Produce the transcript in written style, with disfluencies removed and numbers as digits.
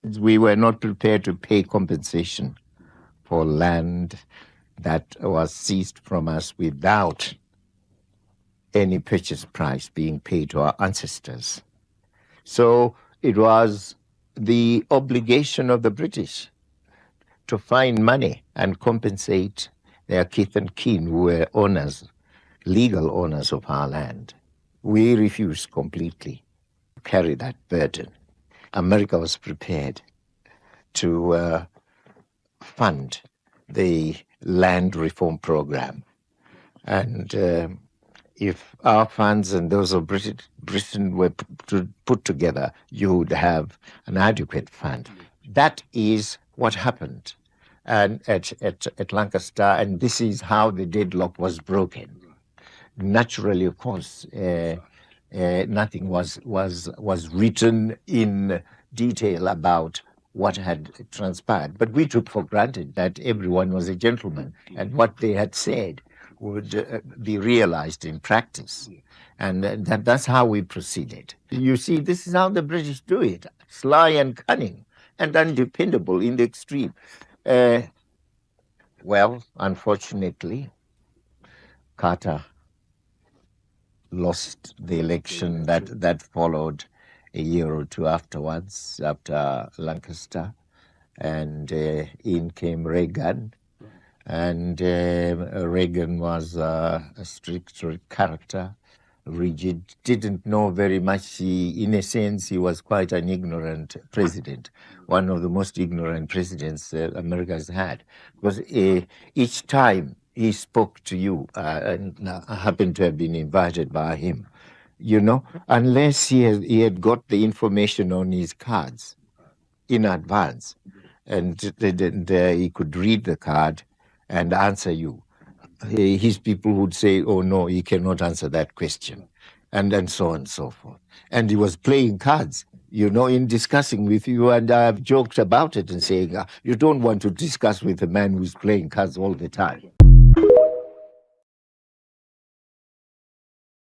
We were not prepared to pay compensation for land that was seized from us without any purchase price being paid to our ancestors. So it was the obligation of the British to find money and compensate their kith and kin who were owners, legal owners of our land. We refused completely to carry that burden. America was prepared to fund the land reform program. And if our funds and those of Britain were put together, you would have an adequate fund. That is what happened and at Lancaster, and this is how the deadlock was broken. Naturally, of course, nothing was written in detail about what had transpired, but we took for granted that everyone was a gentleman, and what they had said would be realized in practice. And that's how we proceeded. You see, this is how the British do it, sly and cunning and undependable in the extreme. Well, unfortunately, Carter lost the election that followed a year or two afterwards, after Lancaster, and in came Reagan. And Reagan was a strict character, rigid, didn't know very much. In a sense, he was quite an ignorant president, one of the most ignorant presidents America has had. Because each time he spoke to you, and I happened to have been invited by him, unless he had got the information on his cards in advance, and he could read the card and answer you. His people would say, oh no, he cannot answer that question, and so on and so forth. And he was playing cards, in discussing with you, and I've joked about it and saying, you don't want to discuss with a man who's playing cards all the time.